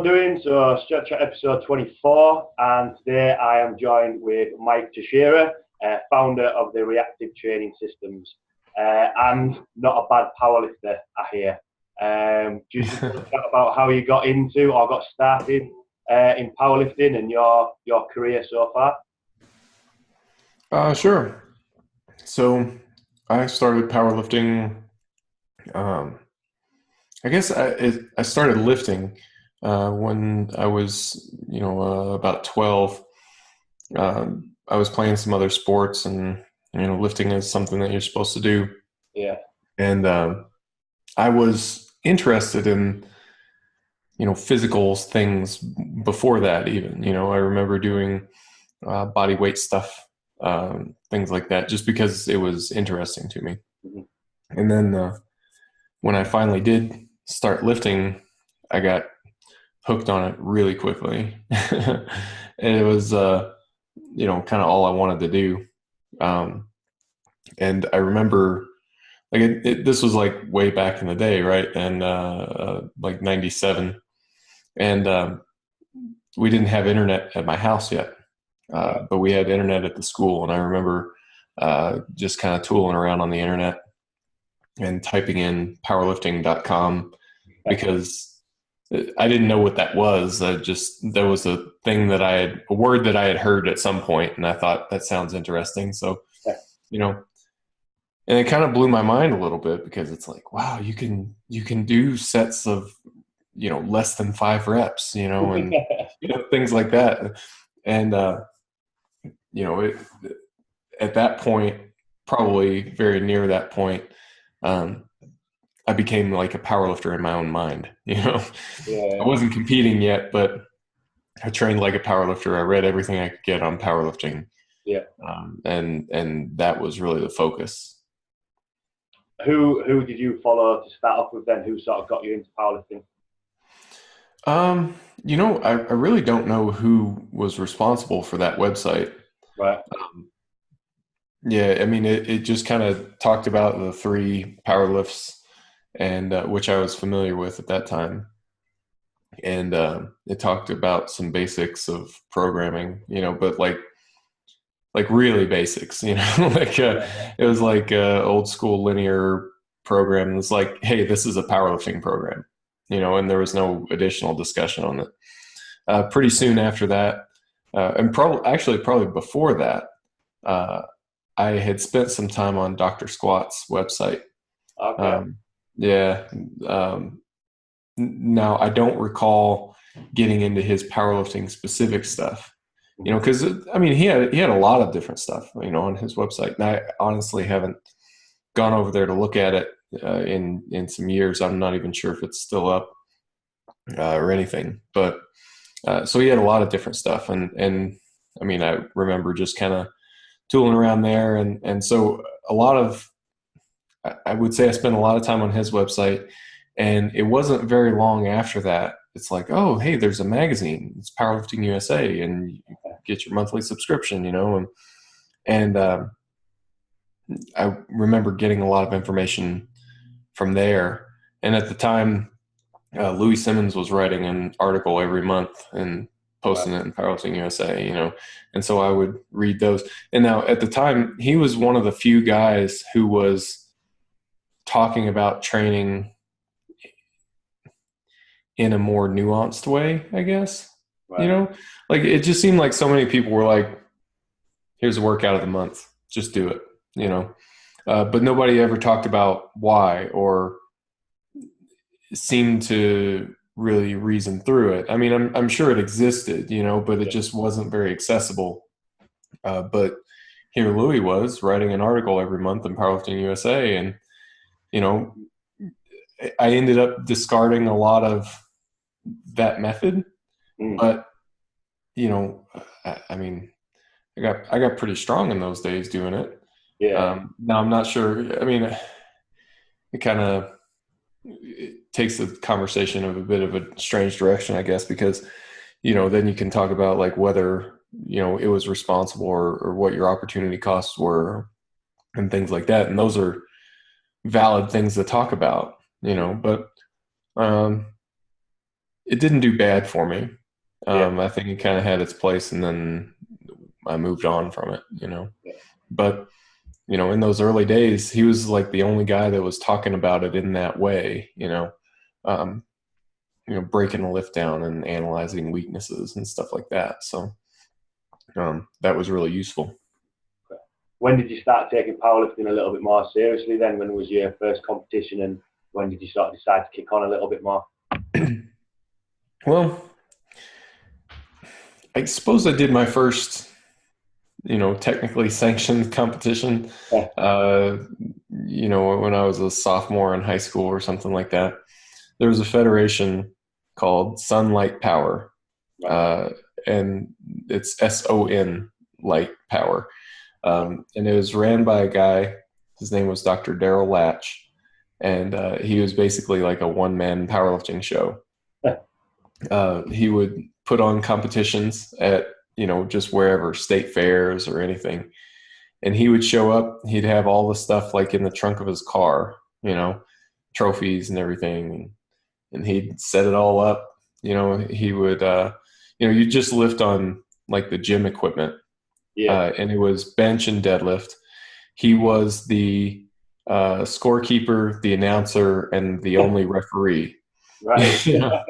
Doing so Stretch Chat episode 24, and today I am joined with Mike Tuchscherer, founder of the Reactive Training Systems, and not a bad powerlifter, I hear. Just chat about how you got into or got started in powerlifting and your career so far. Sure. So I started powerlifting. I guess I started lifting when I was, about 12. I was playing some other sports, and lifting is something that you're supposed to do. Yeah. And I was interested in physical things before that. Even I remember doing body weight stuff, things like that, just because it was interesting to me. Mm-hmm. And then when I finally did start lifting, I got hooked on it really quickly. And it was, kind of all I wanted to do. And I remember, like, this was like way back in the day, right? And like 97. And we didn't have internet at my house yet. But we had internet at the school, and I remember just kind of tooling around on the internet and typing in powerlifting.com because I didn't know what that was. There was a thing a word that I had heard at some point, and I thought that sounds interesting. So, and it kind of blew my mind a little bit because it's like, wow, you can do sets of, less than 5 reps, and things like that. And, at that point, probably very near that point, I became like a powerlifter in my own mind. Yeah. I wasn't competing yet, but I trained like a powerlifter. I read everything I could get on powerlifting. Yeah. And that was really the focus. Who did you follow to start off with then? Who sort of got you into powerlifting? I really don't know who was responsible for that website. Right. Yeah, I mean, it just kind of talked about the 3 power lifts, and which I was familiar with at that time. And it talked about some basics of programming, but like really basics, like it was like old school linear program. It was like, hey, this is a powerlifting program, and there was no additional discussion on it. Pretty soon after that, and probably before that, I had spent some time on Dr. Squat's website. Okay. Yeah. Now I don't recall getting into his powerlifting specific stuff, because I mean he had a lot of different stuff, on his website, and I honestly haven't gone over there to look at it in some years. I'm not even sure if it's still up or anything, but so he had a lot of different stuff, and I mean I remember just kind of tooling around there, and so I would say I spent a lot of time on his website. And it wasn't very long after that, it's like, oh, hey, there's a magazine, it's Powerlifting USA, and you get your monthly subscription, and I remember getting a lot of information from there. And at the time, Louis Simmons was writing an article every month and posting it in Powerlifting USA, and so I would read those. And now at the time, he was one of the few guys who was talking about training in a more nuanced way, I guess. Right. Like it just seemed like so many people were like, here's a workout of the month, just do it, but nobody ever talked about why or seemed to really reason through it. I mean, I'm sure it existed, but it just wasn't very accessible. But here Louis was writing an article every month in Powerlifting USA, and I ended up discarding a lot of that method, but I mean, I got pretty strong in those days doing it. Yeah. Now I'm not sure. I mean, it kind of takes the conversation of a bit of a strange direction, I guess, because then you can talk about like whether it was responsible or what your opportunity costs were and things like that, and those are valid things to talk about, but it didn't do bad for me. Yeah, I think it kind of had its place, and then I moved on from it, you know. yeah, But in those early days, he was like the only guy that was talking about it in that way, um, breaking the lift down and analyzing weaknesses and stuff like that. So that was really useful. okay. When did you start taking powerlifting a little bit more seriously then? When was your first competition, and when did you sort of decide to kick on a little bit more? Well, I suppose I did my first, technically sanctioned competition, Yeah, uh, when I was a sophomore in high school or something like that. There was a federation called Sunlight Power, right, uh, and it's SON Light Power. And it was ran by a guy. His name was Dr. Daryl Latch, and he was basically like a one-man powerlifting show. yeah, He would put on competitions at just wherever, state fairs or anything, and he would show up. He'd have all the stuff like in the trunk of his car, trophies and everything, and he'd set it all up. He would, you just lift on like the gym equipment, yeah. and it was bench and deadlift. He was the scorekeeper, the announcer, and the only referee. Right. you know?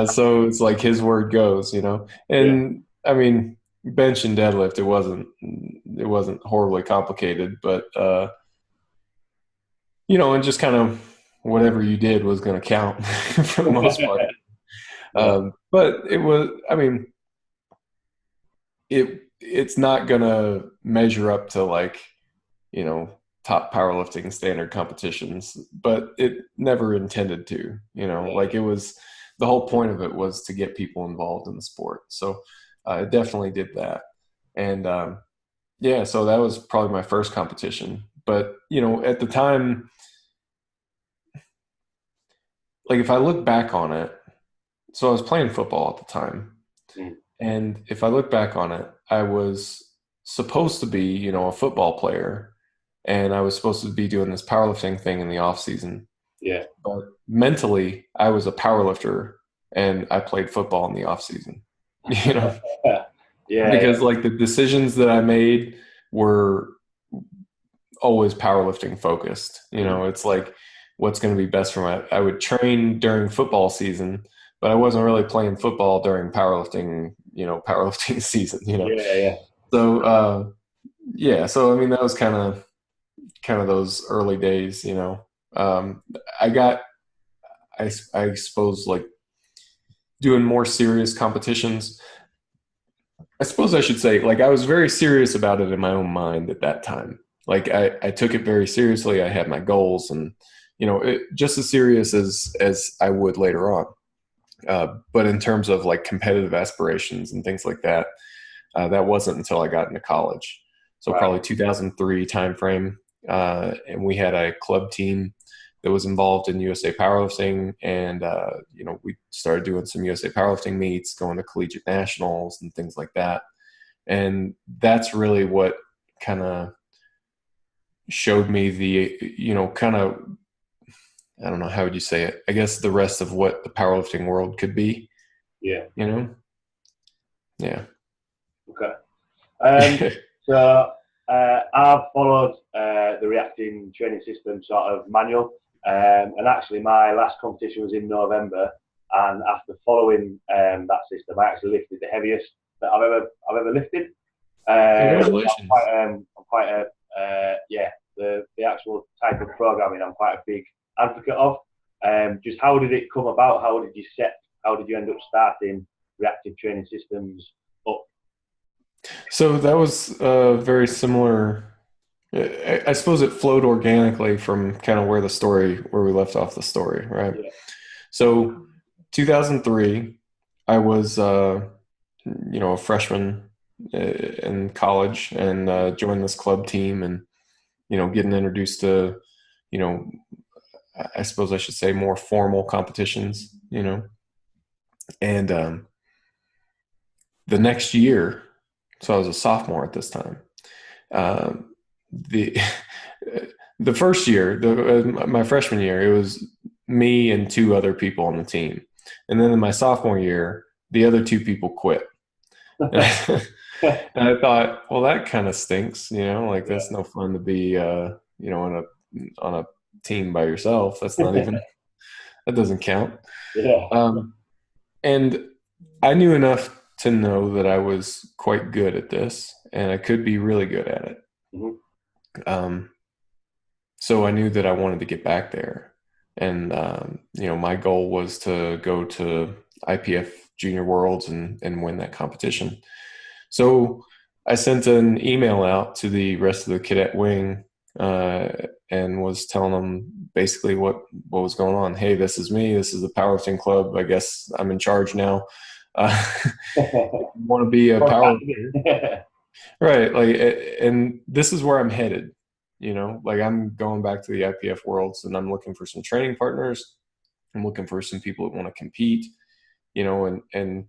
So it's like his word goes, Yeah, and I mean, bench and deadlift, it wasn't horribly complicated, but and just kind of whatever you did was going to count for the most part. yeah, But it was, I mean, it's not going to measure up to like, you know, top powerlifting standard competitions, but it never intended to, like it was, the whole point of it was to get people involved in the sport. So it definitely did that. And yeah, so that was probably my first competition. But, at the time, like if I look back on it, so I was playing football at the time. mm, And if I look back on it, I was supposed to be, a football player, and I was supposed to be doing this powerlifting thing in the off season. yeah. But mentally, I was a powerlifter, and I played football in the off season. You know, Yeah, yeah, because like the decisions that I made were always powerlifting focused. mm, It's like what's going to be best for my. I would train during football season, but I wasn't really playing football during powerlifting. Powerlifting season. yeah, yeah. So yeah, so I mean that was kind of those early days. Um, I got I suppose like doing more serious competitions. I suppose I should say like I was very serious about it in my own mind at that time. Like I took it very seriously. I had my goals and just as serious as I would later on. But in terms of like competitive aspirations and things like that, that wasn't until I got into college. So Right, probably 2003 timeframe, and we had a club team that was involved in USA Powerlifting, and we started doing some USA Powerlifting meets, going to collegiate nationals and things like that. And that's really what kind of showed me the kind of, I don't know, how would you say it? I guess the rest of what the powerlifting world could be. yeah. You know, yeah. Okay. Um, so I've followed the Reactive Training Systems sort of manual, and actually my last competition was in November, and after following that system, I actually lifted the heaviest that I've ever lifted. Congratulations. I'm quite a yeah, the actual type of programming I'm quite a big advocate of. Just how did it come about? How did you end up starting Reactive Training Systems up? So that was very similar. I suppose it flowed organically from kind of where we left off the story, right? Yeah, So 2003, I was, a freshman in college and joined this club team and, getting introduced to, you know, I suppose I should say more formal competitions, and the next year, so I was a sophomore at this time. The the first year, my freshman year, it was me and two other people on the team. And then in my sophomore year, the other two people quit. And I thought, well, that kind of stinks, like that's no fun to be, on a team by yourself. That's not even, that doesn't count. Yeah. And I knew enough to know that I was quite good at this and I could be really good at it. Mm-hmm. So I knew that I wanted to get back there. And, my goal was to go to IPF Junior Worlds and win that competition. So I sent an email out to the rest of the cadet wing and was telling them basically what was going on. Hey, this is me. This is the powerlifting club. I guess I'm in charge now. Want to be a powerlifter? Right. Like, and this is where I'm headed. Like I'm going back to the IPF Worlds and I'm looking for some training partners. I'm looking for some people that want to compete, and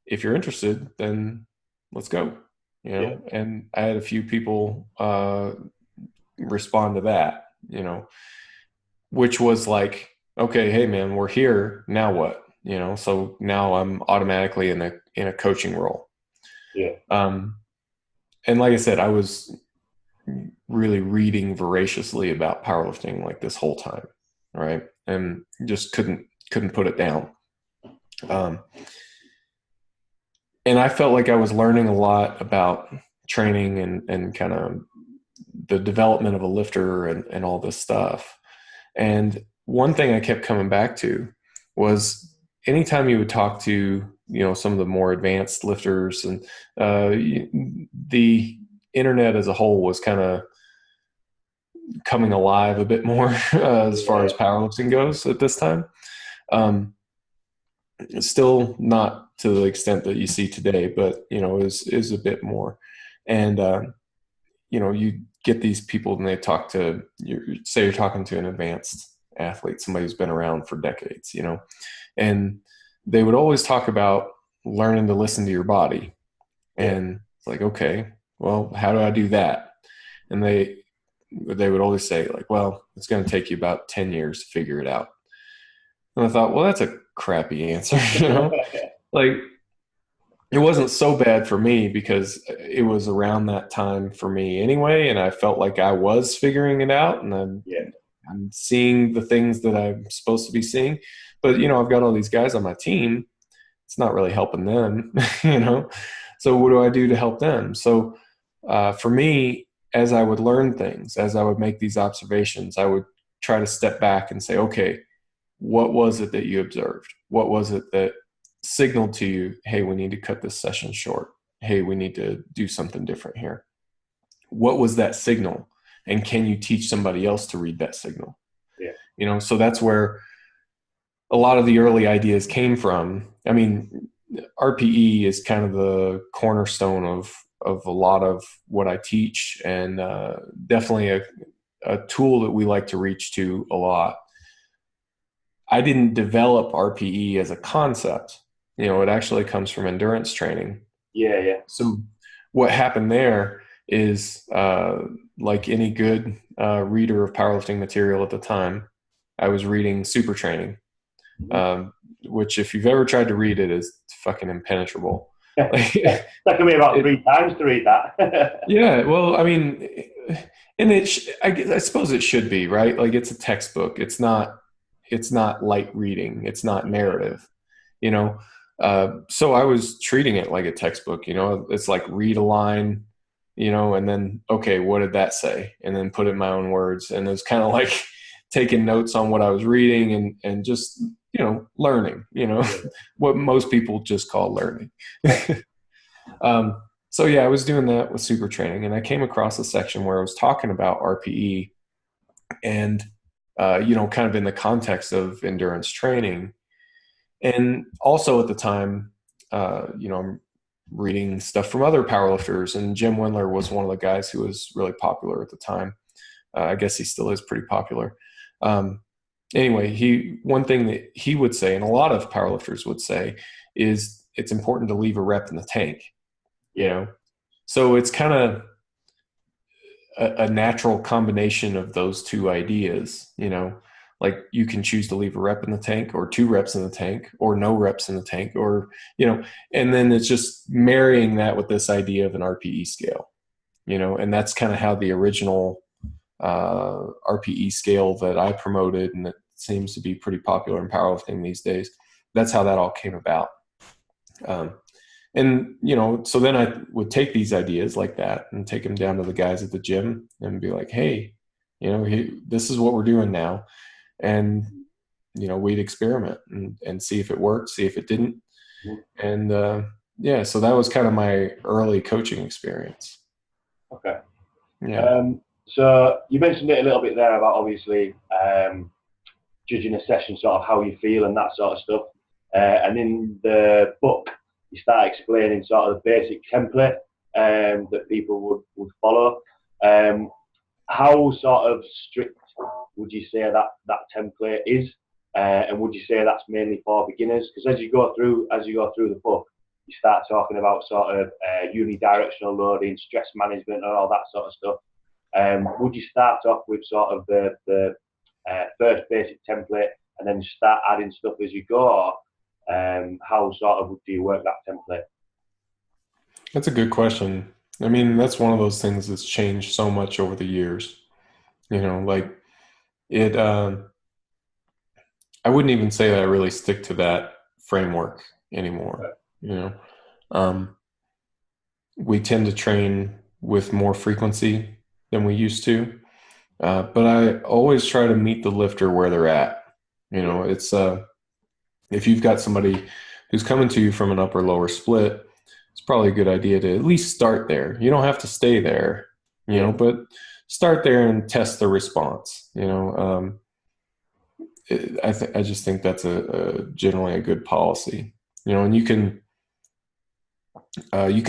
if you're interested, then let's go, Yeah. and I had a few people respond to that, which was like, okay, hey man, we're here. Now what? So now I'm automatically in a coaching role. Yeah. And like I said, I was really reading voraciously about powerlifting like this whole time. Right. And just couldn't put it down. And I felt like I was learning a lot about training and kind of the development of a lifter and all this stuff. And one thing I kept coming back to was anytime you would talk to, some of the more advanced lifters and the internet as a whole was kind of coming alive a bit more as far as powerlifting goes at this time. Still not to the extent that you see today, but is a bit more. And you get these people and they talk to you, say you're talking to an advanced athlete, somebody who's been around for decades, and they would always talk about learning to listen to your body. And it's like, okay, well, how do I do that? And they would always say like, well, it's going to take you about 10 years to figure it out. And I thought, well, that's a crappy answer, like it wasn't so bad for me because it was around that time for me anyway. And I felt like I was figuring it out and I'm seeing the things that I'm supposed to be seeing. But, I've got all these guys on my team. It's not really helping them, So what do I do to help them? So for me, as I would learn things, as I would make these observations, I would try to step back and say, okay, what was it that you observed? What was it that signaled to you, hey, we need to cut this session short. Hey, we need to do something different here. What was that signal? And can you teach somebody else to read that signal? Yeah. So that's where a lot of the early ideas came from. I mean, RPE is kind of the cornerstone of a lot of what I teach, and definitely a tool that we like to reach to a lot. I didn't develop RPE as a concept. It actually comes from endurance training. Yeah. So what happened there is like any good reader of powerlifting material at the time, I was reading Super Training, which if you've ever tried to read it is fucking impenetrable. That took me about 3 times to read that. Yeah, well, I mean, and I suppose it should be, right? Like it's a textbook. It's not light reading. It's not narrative, so I was treating it like a textbook, it's like read a line, and then, okay, what did that say? And then put it in my own words. And it was kind of like taking notes on what I was reading and just, learning, what most people just call learning. So yeah, I was doing that with Super Training, and I came across a section where I was talking about RPE and, kind of in the context of endurance training. And also at the time, I'm reading stuff from other powerlifters, and Jim Wendler was one of the guys who was really popular at the time. I guess he still is pretty popular. Anyway, one thing that he would say, and a lot of powerlifters would say, is it's important to leave a rep in the tank. So it's kind of a natural combination of those two ideas. Like you can choose to leave a rep in the tank or 2 reps in the tank or no reps in the tank, or, and then it's just marrying that with this idea of an RPE scale, and that's kind of how the original RPE scale that I promoted, and that seems to be pretty popular in powerlifting these days. That's how that all came about. And, so then I would take these ideas like that and take them down to the guys at the gym and be like, hey, this is what we're doing now. And, we'd experiment and see if it worked, see if it didn't. And, so that was kind of my early coaching experience. Okay. Yeah. So you mentioned it a little bit there about obviously judging a session, sort of how you feel and that sort of stuff. And in the book, you start explaining sort of the basic template that people would follow. How sort of strict would you say that template is? And would you say that's mainly for beginners? Because as you go through the book, you start talking about sort of unidirectional loading, stress management, and all that sort of stuff. Would you start off with sort of the first basic template and then start adding stuff as you go? How sort of do you work that template? That's a good question. I mean, that's one of those things that's changed so much over the years. Like it, I wouldn't even say that I really stick to that framework anymore. We tend to train with more frequency than we used to. But I always try to meet the lifter where they're at. It's if you've got somebody who's coming to you from an upper lower split, it's probably a good idea to at least start there. You don't have to stay there, but start there and test the response. I just think that's generally a good policy. And you can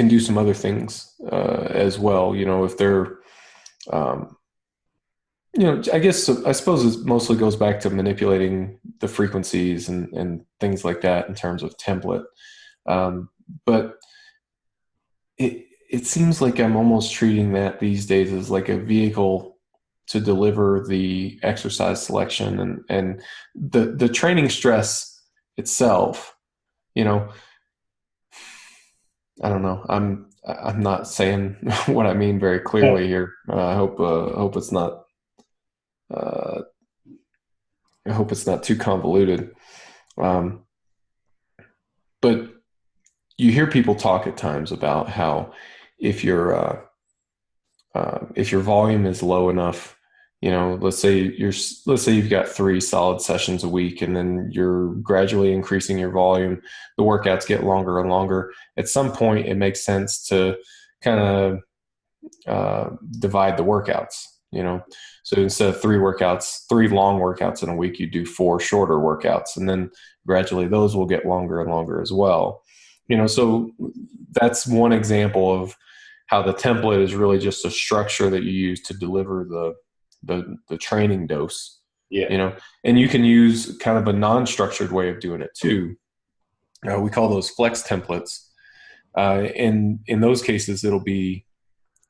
do some other things as well. If they're I suppose it mostly goes back to manipulating the frequencies and things like that in terms of template. But it seems like I'm almost treating that these days as like a vehicle to deliver the exercise selection and the training stress itself. I don't know. I'm not saying what I mean very clearly here. I hope it's not. I hope it's not too convoluted. But you hear people talk at times about how if your volume is low enough, let's say you've got 3 solid sessions a week, and then you're gradually increasing your volume. The workouts get longer and longer. At some point, it makes sense to kind of divide the workouts. So instead of 3 long workouts in a week, you do 4 shorter workouts, and then gradually those will get longer and longer as well. So that's one example of how the template is really just a structure that you use to deliver the training dose. Yeah. And you can use kind of a non-structured way of doing it too. We call those flex templates. In those cases, it'll be,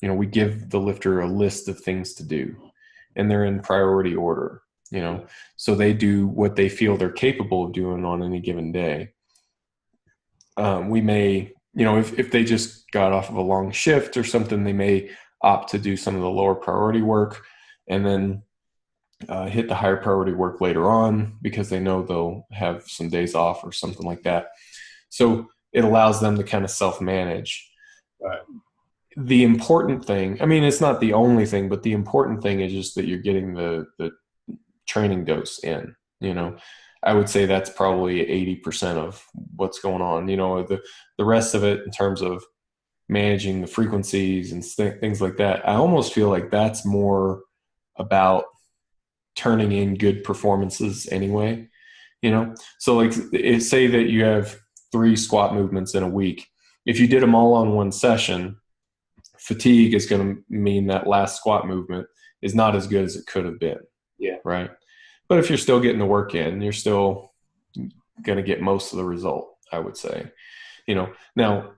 we give the lifter a list of things to do, and they're in priority order, so they do what they feel they're capable of doing on any given day. We may, if they just got off of a long shift or something, they may opt to do some of the lower priority work and then hit the higher priority work later on because they know they'll have some days off or something like that. So it allows them to kind of self-manage. Right. The important thing, I mean, it's not the only thing, but the important thing is just that you're getting the training dose in. I would say that's probably 80% of what's going on. The rest of it in terms of managing the frequencies and things like that, I almost feel like that's more about turning in good performances anyway. So like say that you have 3 squat movements in a week. If you did them all on one session, fatigue is going to mean that last squat movement is not as good as it could have been. Yeah. Right. But if you're still getting the work in, you're still going to get most of the result, I would say. Now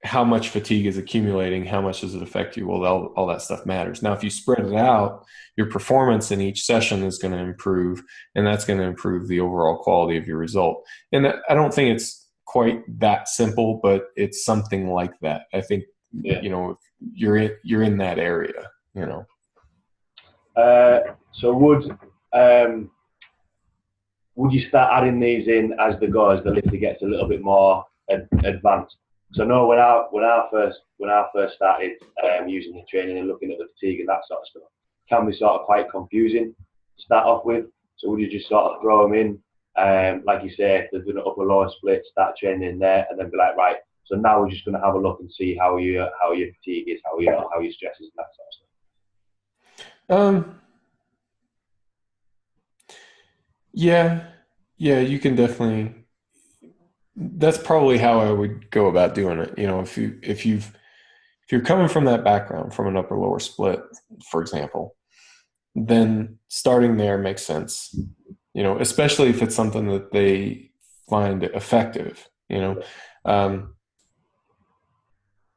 how much fatigue is accumulating, how much does it affect you? Well, all that stuff matters. Now, if you spread it out, your performance in each session is going to improve, and that's going to improve the overall quality of your result. And I don't think it's quite that simple, but it's something like that. I think, you know, you're in that area, you know. So would you start adding these in as the lifter gets a little bit more advanced? So I know when I first started using the training and looking at the fatigue and that sort of stuff, can be sort of quite confusing to start off with. So would you just sort of throw them in, like you say, if they're doing an upper lower split, start training in there, and then be like, right, so now we're just going to have a look and see how your fatigue is, how your stress is, and that sort of stuff. Yeah, you can definitely. That's probably how I would go about doing it. You know, if you're coming from that background, from an upper lower split, for example, then starting there makes sense. You know, especially if it's something that they find effective. You know,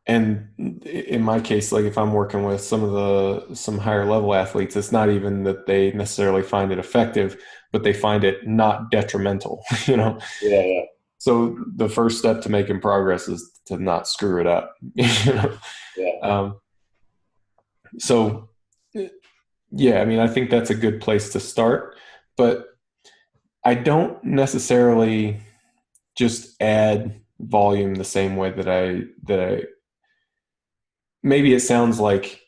and in my case, like if I'm working with some higher level athletes, it's not even that they necessarily find it effective, but they find it not detrimental. You know. Yeah. So the first step to making progress is to not screw it up. You know? Yeah. So, yeah, I mean, I think that's a good place to start, but I don't necessarily just add volume the same way that I maybe it sounds like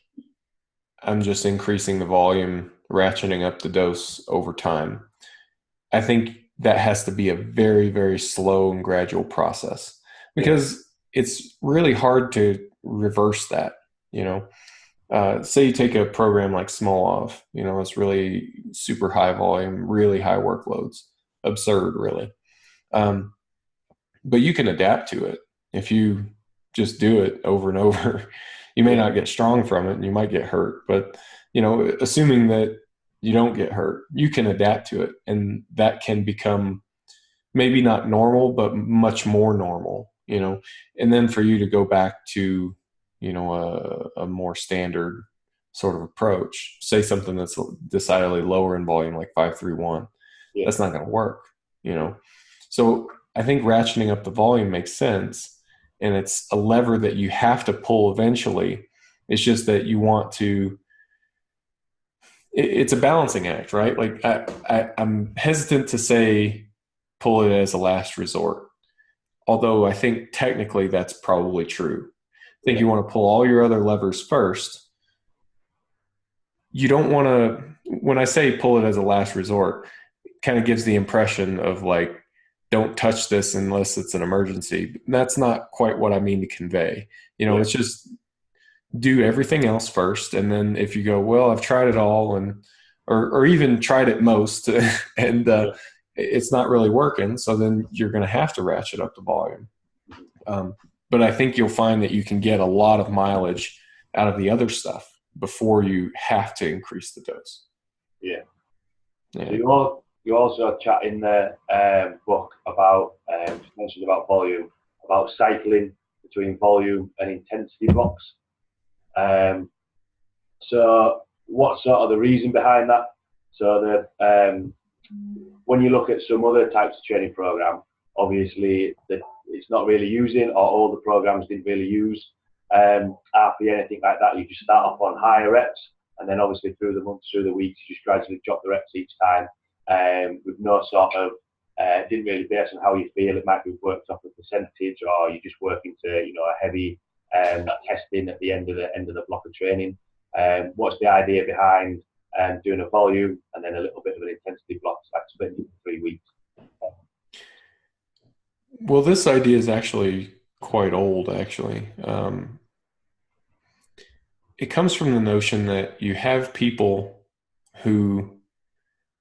I'm just increasing the volume, ratcheting up the dose over time. I think that has to be a very, very slow and gradual process because it's really hard to reverse that, you know. Say you take a program like Smolov, you know, it's really super high volume, really high workloads, absurd, really. But you can adapt to it. If you just do it over and over, you may not get strong from it and you might get hurt. But, you know, assuming that you don't get hurt, you can adapt to it. And that can become maybe not normal, but much more normal, you know. And then for you to go back to, you know, a more standard sort of approach, say something that's decidedly lower in volume, like 5-3-1, that's not going to work, you know. So I think ratcheting up the volume makes sense, and it's a lever that you have to pull eventually. It's just that you want to. It's a balancing act, right? Like I'm hesitant to say pull it as a last resort, although I think technically that's probably true. I think you want to pull all your other levers first. You don't want to. When I say pull it as a last resort, it kind of gives the impression of like, don't touch this unless it's an emergency. That's not quite what I mean to convey. You know, it's just do everything else first. And then if you go, well, I've tried it all or even tried it most and it's not really working. So then you're going to have to ratchet up the volume. But I think you'll find that you can get a lot of mileage out of the other stuff before you have to increase the dose. Yeah. So you also chat in the book about, mentioned about volume, about cycling between volume and intensity blocks. So what's sort of the reason behind that? So when you look at some other types of training program, obviously it's not really using, or all the programs didn't really use RP, anything like that. You just start off on higher reps, and then obviously through the months, through the weeks, you just gradually drop the reps each time, with no sort of, didn't really base on how you feel. It might be worked off a percentage, or you're just working to, you know, a heavy testing at the end of the block of training. What's the idea behind doing a volume and then a little bit of an intensity block, like split into 3 weeks? Well, this idea is actually quite old, actually. It comes from the notion that you have people who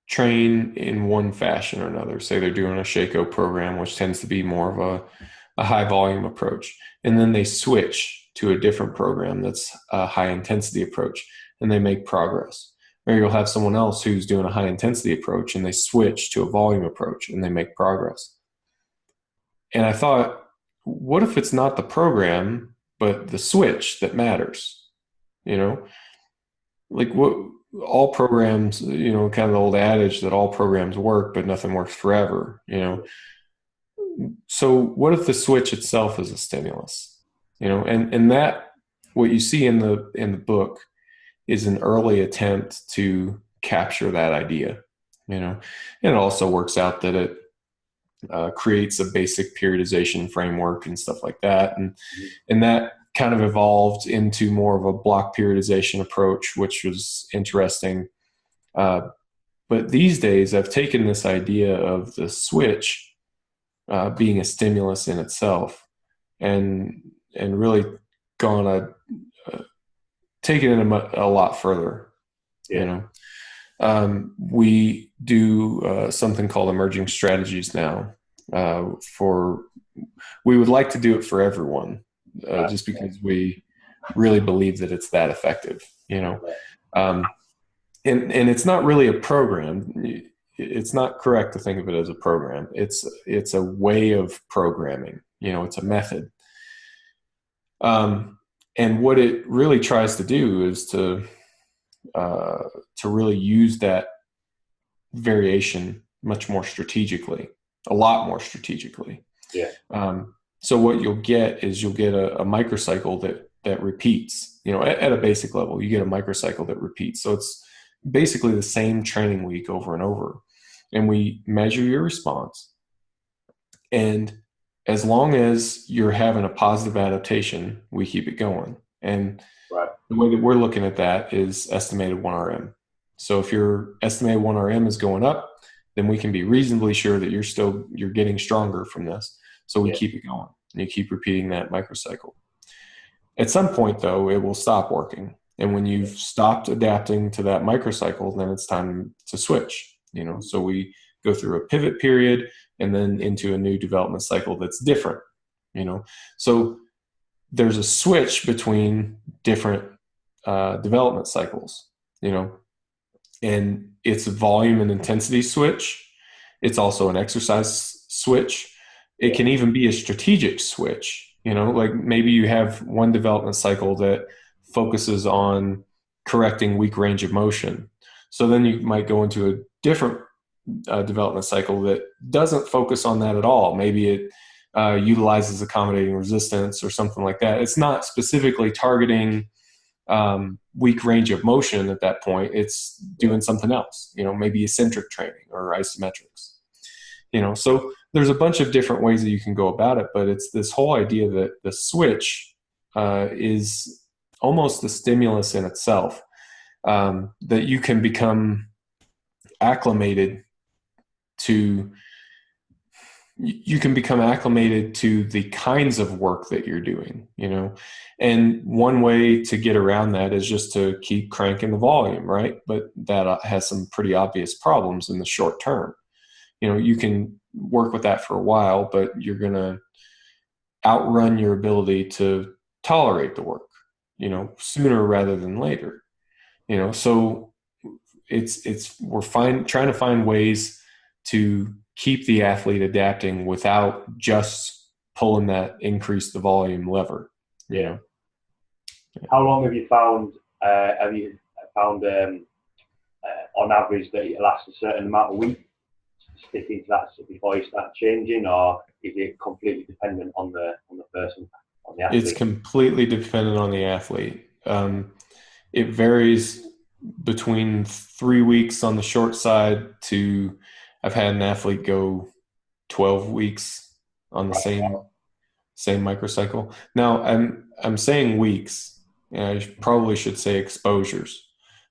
train in one fashion or another. Say they're doing a Shako program, which tends to be more of a high volume approach. And then they switch to a different program that's a high intensity approach, and they make progress. Or you'll have someone else who's doing a high intensity approach and they switch to a volume approach and they make progress. And I thought what if it's not the program, but the switch that matters? You know, like what all programs, you know, kind of the old adage that all programs work, but nothing works forever, you know. So what if the switch itself is a stimulus? You know, and that what you see in the book is an early attempt to capture that idea, you know. And it also works out that it creates a basic periodization framework and stuff like that, and that kind of evolved into more of a block periodization approach, which was interesting. But these days, I've taken this idea of the switch being a stimulus in itself, and really gone taken it a lot further. Yeah. You know, we do something called emerging strategies now. We would like to do it for everyone, just because we really believe that it's that effective. You know, and it's not really a program. It's not correct to think of it as a program. It's a way of programming. You know, it's a method. And what it really tries to do is to really use that variation much more strategically, a lot more strategically. Yeah. So what you'll get is you'll get a microcycle that repeats. You know, at a basic level, you get a microcycle that repeats. So it's basically the same training week over and over. And we measure your response. And as long as you're having a positive adaptation, we keep it going. And the way that we're looking at that is estimated 1RM. So if your estimated 1RM is going up, then we can be reasonably sure that you're getting stronger from this. So we keep it going, and you keep repeating that microcycle. At some point, though, it will stop working. And when you've stopped adapting to that microcycle, then it's time to switch. You know, so we go through a pivot period and then into a new development cycle that's different. You know, so there's a switch between different development cycles. You know, and it's a volume and intensity switch. It's also an exercise switch. It can even be a strategic switch. You know, like maybe you have one development cycle that focuses on correcting weak range of motion. So then you might go into a different development cycle that doesn't focus on that at all. Maybe it utilizes accommodating resistance or something like that. It's not specifically targeting weak range of motion at that point. It's doing something else, you know, maybe eccentric training or isometrics, you know. So there's a bunch of different ways that you can go about it, but it's this whole idea that the switch is almost the stimulus in itself, that you can become acclimated to. You can become acclimated to the kinds of work that you're doing, you know. And one way to get around that is just to keep cranking the volume, right? But that has some pretty obvious problems in the short term. You know, you can work with that for a while, but you're going to outrun your ability to tolerate the work, you know, sooner rather than later. You know, so we're trying to find ways to keep the athlete adapting without just pulling that increase the volume lever. You know. How long have you found on average that it lasts a certain amount of weeks sticking to that before you start changing, or is it completely dependent on the person, on the athlete? It's completely dependent on the athlete. It varies between 3 weeks on the short side to I've had an athlete go 12 weeks on the same microcycle. Now I'm saying weeks, and I probably should say exposures,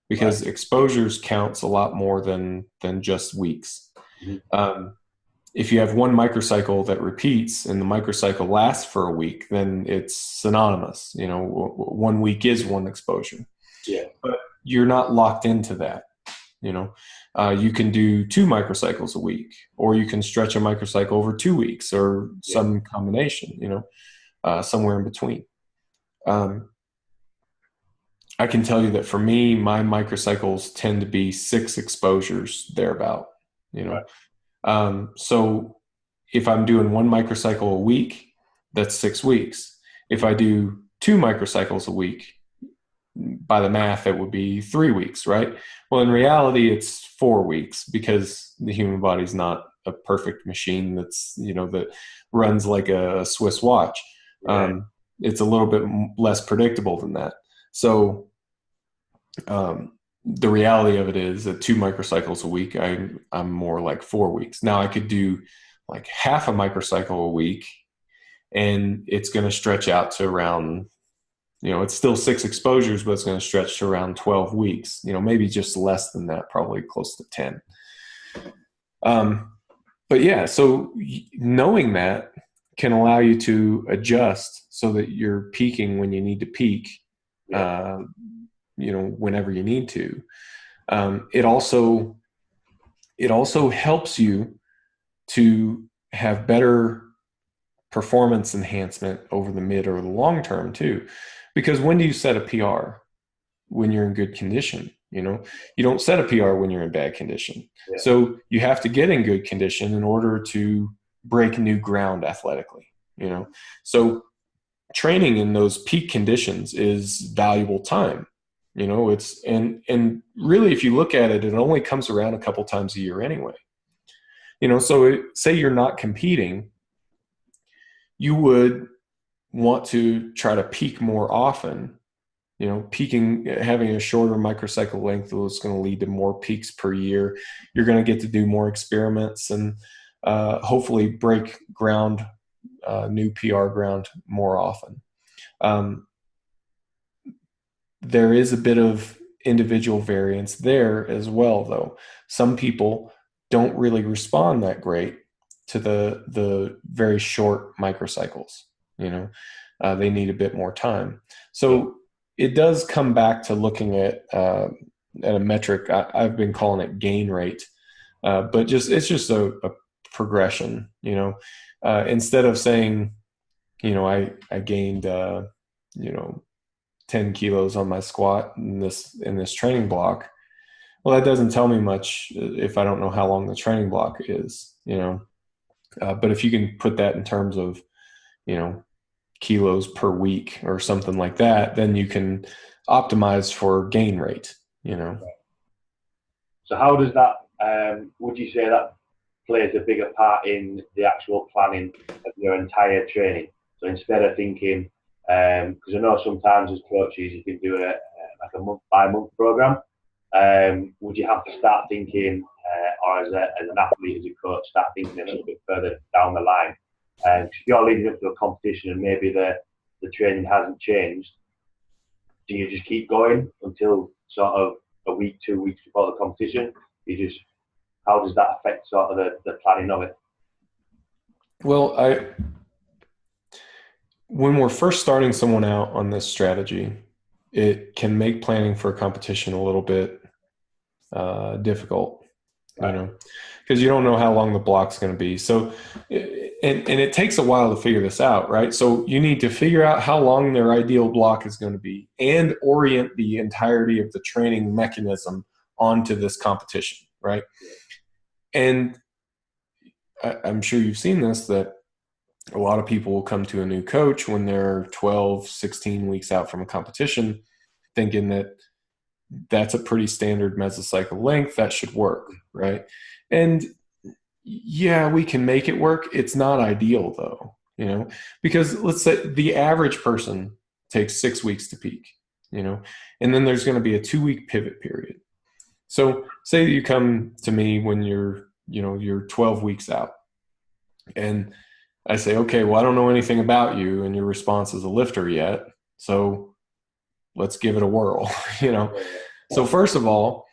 because exposures counts a lot more than just weeks. Mm-hmm. If you have one microcycle that repeats and the microcycle lasts for a week, then it's synonymous. You know, 1 week is one exposure. Yeah. But you're not locked into that. You know, you can do 2 microcycles a week, or you can stretch a microcycle over 2 weeks, or some combination, you know, somewhere in between. I can tell you that for me, my microcycles tend to be 6 exposures thereabout, you know. So if I'm doing 1 microcycle a week, that's 6 weeks. If I do 2 microcycles a week, by the math, it would be 3 weeks, right? Well, in reality, it's 4 weeks because the human body's not a perfect machine that's, that runs like a Swiss watch. Right. It's a little bit less predictable than that. So the reality of it is that 2 microcycles a week, I'm more like 4 weeks. Now I could do like half a microcycle a week, and it's going to stretch out to around, it's still 6 exposures, but it's going to stretch to around 12 weeks, maybe just less than that, probably close to 10. But yeah, so knowing that can allow you to adjust so that you're peaking when you need to peak, whenever you need to. It also helps you to have better performance enhancement over the mid or the long term too. Because when do you set a PR? When you're in good condition. You don't set a PR when you're in bad condition. Yeah. So you have to get in good condition in order to break new ground athletically. So training in those peak conditions is valuable time. It's and really, if you look at it, it only comes around a couple times a year anyway. So say you're not competing, you would want to try to peak more often. Peaking, having a shorter microcycle length is going to lead to more peaks per year. You're going to get to do more experiments and hopefully break ground, new PR ground more often. There is a bit of individual variance there as well, though. Some people don't really respond that great to the very short microcycles. They need a bit more time. So it does come back to looking at a metric. I've been calling it gain rate, but it's just a progression. Instead of saying, I gained 10 kilos on my squat in this training block. Well, that doesn't tell me much if I don't know how long the training block is. But if you can put that in terms of kilos per week or something like that, then you can optimize for gain rate. So how does that, would you say that plays a bigger part in the actual planning of your entire training? So instead of thinking, because I know sometimes as coaches you can do like a month by month program, would you have to start thinking, or as an athlete, as a coach, start thinking a little bit further down the line? If you're leading up to a competition and maybe the training hasn't changed, do you just keep going until sort of a week, 2 weeks before the competition? How does that affect sort of the planning of it? Well, when we're first starting someone out on this strategy, it can make planning for a competition a little bit difficult, right. Because you don't know how long the block's going to be. So, and it takes a while to figure this out, right? So you need to figure out how long their ideal block is going to be and orient the entirety of the training mechanism onto this competition, right? And I'm sure you've seen this, that a lot of people will come to a new coach when they're 12, 16 weeks out from a competition, thinking that that's a pretty standard mesocycle length, that should work, right? And yeah, we can make it work. It's not ideal though, because let's say the average person takes 6 weeks to peak, and then there's going to be a 2-week pivot period. So say that you come to me when you're 12 weeks out, and I say, okay, well, I don't know anything about you and your response as a lifter yet, so let's give it a whirl, So first of all,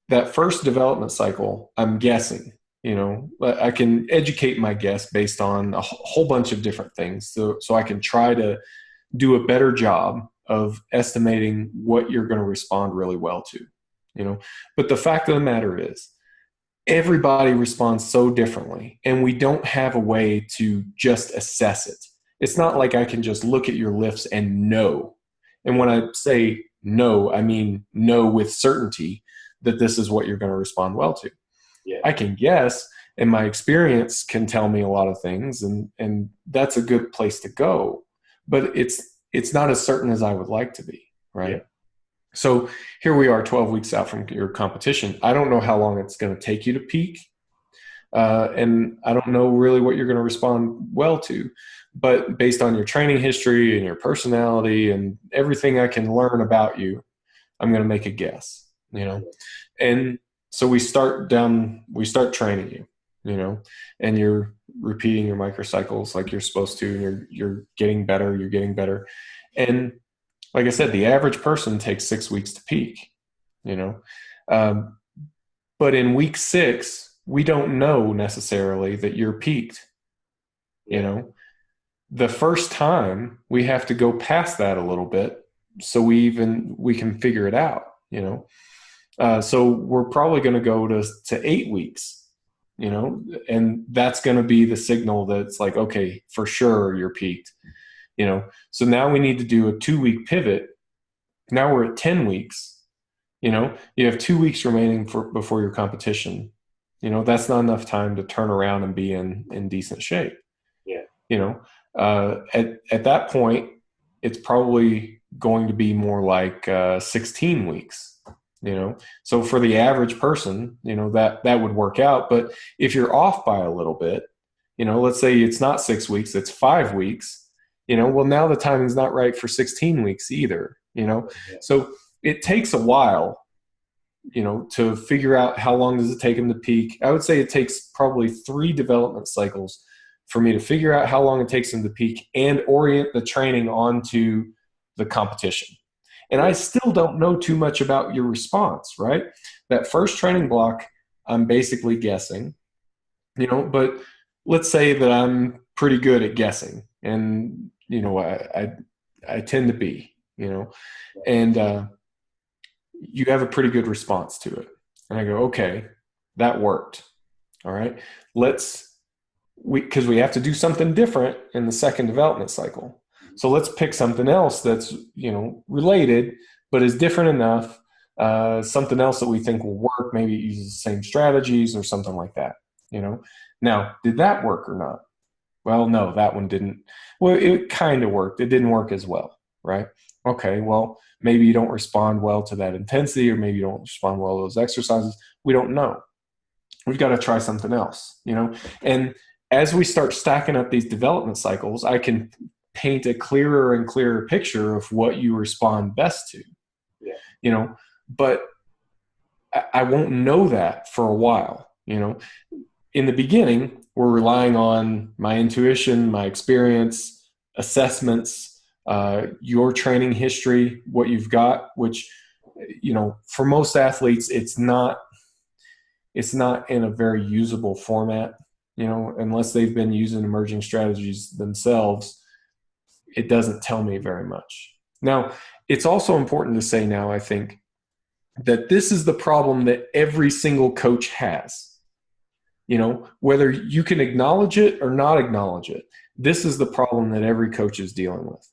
that first development cycle, I'm guessing, I can educate my guess based on a whole bunch of different things. So I can try to do a better job of estimating what you're going to respond really well to, But the fact of the matter is, everybody responds so differently, and we don't have a way to just assess it. It's not like I can just look at your lifts and know. And when I say know, I mean know with certainty that this is what you're going to respond well to. Yeah. I can guess, and my experience can tell me a lot of things, and that's a good place to go, but it's not as certain as I would like to be, right? Yeah. So here we are 12 weeks out from your competition. I don't know how long it's going to take you to peak. And I don't know really what you're going to respond well to, but based on your training history and your personality and everything I can learn about you, I'm going to make a guess, and so we start training you, and you're repeating your microcycles like you're supposed to, and you're getting better. And like I said, the average person takes 6 weeks to peak, but in week 6, we don't know necessarily that you're peaked. The first time we have to go past that a little bit so we can figure it out, so we're probably going to go to 8 weeks, and that's going to be the signal that's like, okay, for sure you're peaked, so now we need to do a 2-week pivot. Now we're at 10 weeks, you have 2 weeks remaining before your competition. That's not enough time to turn around and be in decent shape. Yeah. At that point, it's probably going to be more like 16 weeks, so for the average person, that would work out. But if you're off by a little bit, let's say it's not 6 weeks, it's 5 weeks, well, now the timing's not right for 16 weeks either, so it takes a while, to figure out how long does it take them to peak. I would say it takes probably 3 development cycles for me to figure out how long it takes them to peak and orient the training onto the competition. And I still don't know too much about your response, right? That first training block, I'm basically guessing, but let's say that I'm pretty good at guessing, and, I tend to be, and you have a pretty good response to it. And I go, okay, that worked. All right, because we have to do something different in the second development cycle. So let's pick something else that's, related, but is different enough, something else that we think will work, maybe it uses the same strategies or something like that, Now, did that work or not? Well, no, that one didn't. Well, it kind of worked. It didn't work as well, right? Okay, well, maybe you don't respond well to that intensity, or maybe you don't respond well to those exercises. We don't know. We've got to try something else, And as we start stacking up these development cycles, I can paint a clearer and clearer picture of what you respond best to, but I won't know that for a while, In the beginning, we're relying on my intuition, my experience, assessments, your training history, what you've got, which, for most athletes, it's not in a very usable format, unless they've been using emerging strategies themselves. It doesn't tell me very much. Now, it's also important to say now, I think, that this is the problem that every single coach has. Whether you can acknowledge it or not acknowledge it, this is the problem that every coach is dealing with.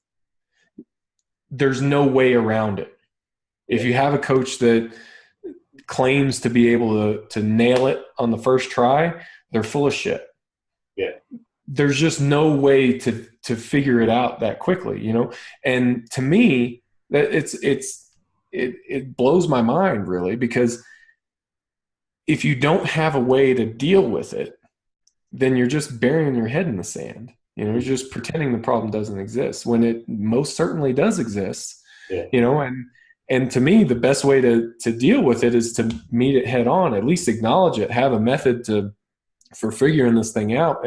There's no way around it. If you have a coach that claims to be able to nail it on the first try, they're full of shit. Yeah. There's just no way to figure it out that quickly, And to me, that it blows my mind, really, because if you don't have a way to deal with it, then you're just burying your head in the sand. You're just pretending the problem doesn't exist when it most certainly does exist. Yeah. And to me, the best way to deal with it is to meet it head on, at least acknowledge it, have a method for figuring this thing out.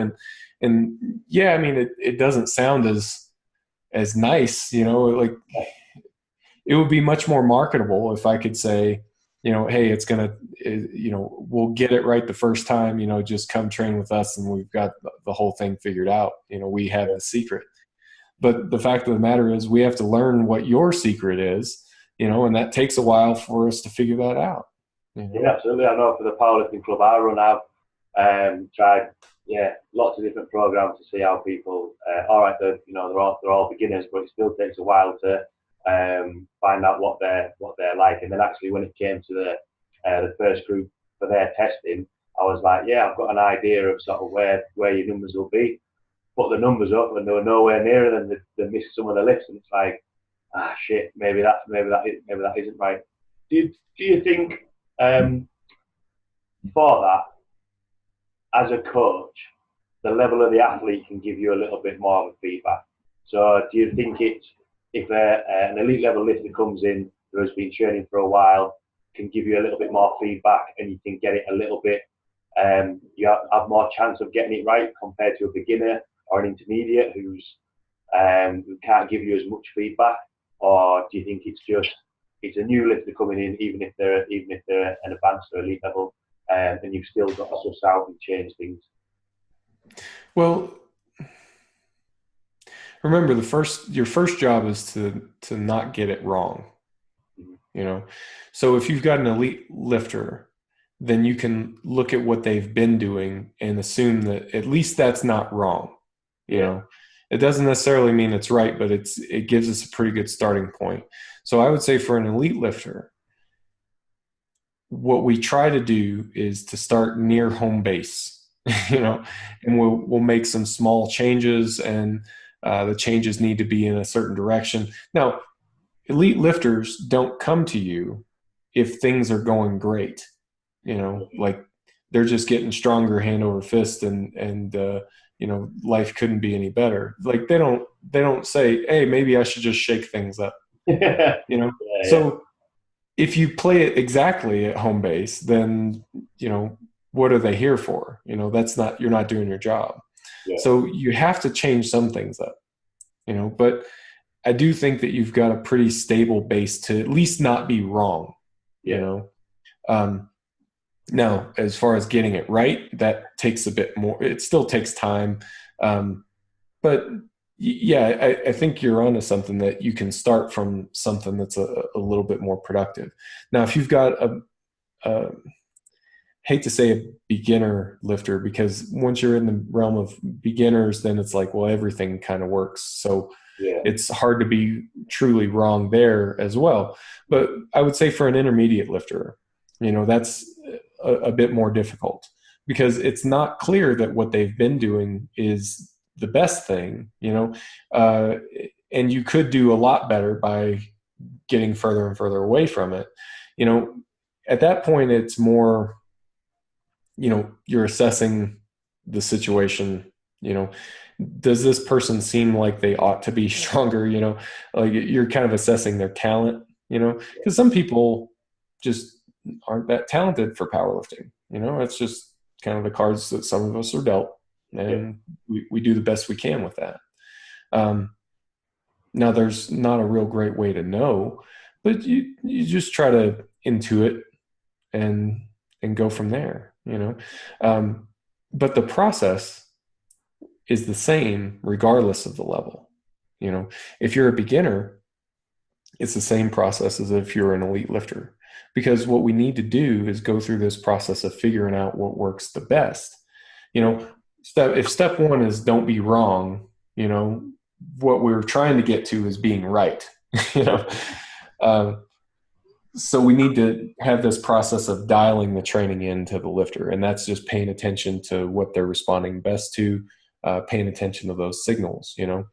And yeah, I mean, it doesn't sound as nice, like it would be much more marketable if I could say, hey, it's going to, we'll get it right the first time, just come train with us and we've got the whole thing figured out. We have the secret. But the fact of the matter is we have to learn what your secret is, and that takes a while for us to figure that out. Yeah, absolutely. I know for the powerlifting club I run, I've tried, lots of different programs to see how people, all right, they're all beginners, but it still takes a while to find out what they're like. And then actually, when it came to the first group for their testing, I was like, yeah, I've got an idea of sort of where your numbers will be. Put the numbers up, and they were nowhere nearer than they missed some of the lifts, and it's like, shit, maybe that isn't right. Do you think for that, as a coach, the level of the athlete can give you a little bit more of a feedback? So do you think it's, if an elite level lifter comes in who has been training for a while, can give you a little bit more feedback, and you can get it a little bit, you have more chance of getting it right compared to a beginner or an intermediate who can't give you as much feedback? Or do you think it's a new lifter coming in, even if they're an advanced or elite level, and you've still got to suss out and change things? Well, remember, your first job is to not get it wrong. You know, so if you've got an elite lifter, then you can look at what they've been doing and assume that at least that's not wrong. You know, it doesn't necessarily mean it's right, but it gives us a pretty good starting point. So I would say for an elite lifter, what we try to do is to start near home base, you know, and we'll make some small changes, and the changes need to be in a certain direction. Now, elite lifters don't come to you if things are going great, you know, like they're just getting stronger hand over fist, and you know, life couldn't be any better. Like they don't say, hey, maybe I should just shake things up, you know? So if you play it exactly at home base, then, you know, what are they here for? You know, you're not doing your job. So you have to change some things up, you know, but I do think that you've got a pretty stable base to at least not be wrong, you know? Now, as far as getting it right, that takes a bit more. It still takes time. But yeah, I think you're onto something, that you can start from something that's a little bit more productive. Now, if you've got hate to say a beginner lifter, because once you're in the realm of beginners, then it's like, well, everything kind of works. So it's hard to be truly wrong there as well. But I would say for an intermediate lifter, you know, that's a bit more difficult, because it's not clear that what they've been doing is the best thing, you know, and you could do a lot better by getting further and further away from it. You know, at that point, it's more, you know, you're assessing the situation. You know, does this person seem like they ought to be stronger? You know, like you're kind of assessing their talent, you know, because some people just aren't that talented for powerlifting. You know, it's just kind of the cards that some of us are dealt, and we do the best we can with that. Now, there's not a real great way to know, but you just try to intuit and go from there, you know. But the process is the same regardless of the level. You know, if you're a beginner, it's the same process as if you're an elite lifter, because what we need to do is go through this process of figuring out what works the best. You know, if step one is don't be wrong, you know, what we're trying to get to is being right, you know. So we need to have this process of dialing the training into the lifter, and that's just paying attention to what they're responding best to, paying attention to those signals, you know.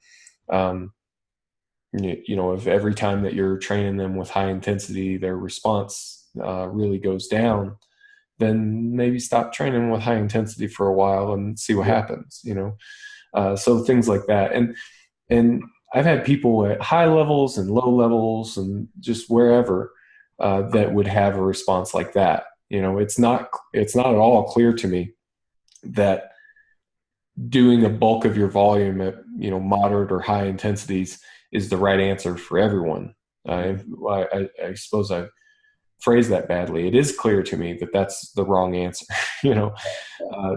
You know, if every time that you're training them with high intensity, their response really goes down, then maybe stop training with high intensity for a while and see what happens, you know. So things like that. And I've had people at high levels and low levels and just wherever that would have a response like that. You know, it's not at all clear to me that doing a bulk of your volume at, you know, moderate or high intensities is the right answer for everyone. I suppose I phrased that badly. It is clear to me that that's the wrong answer. You know,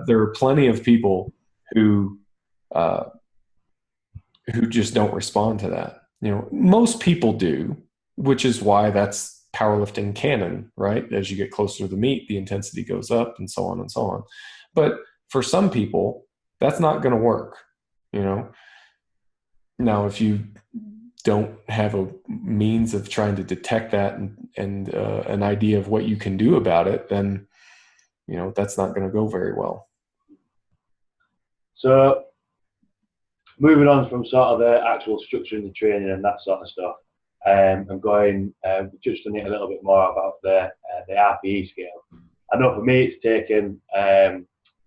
there are plenty of people who just don't respond to that. You know, most people do, which is why that's powerlifting canon, right? As you get closer to the meet, the intensity goes up, and so on and so on. But for some people, that's not going to work, you know. Now, if you don't have a means of trying to detect that and an idea of what you can do about it, then that's not going to go very well. So moving on from sort of the actual structure of the training and that sort of stuff, and going, we touched on it a little bit more about the RPE scale. I know for me it's taken a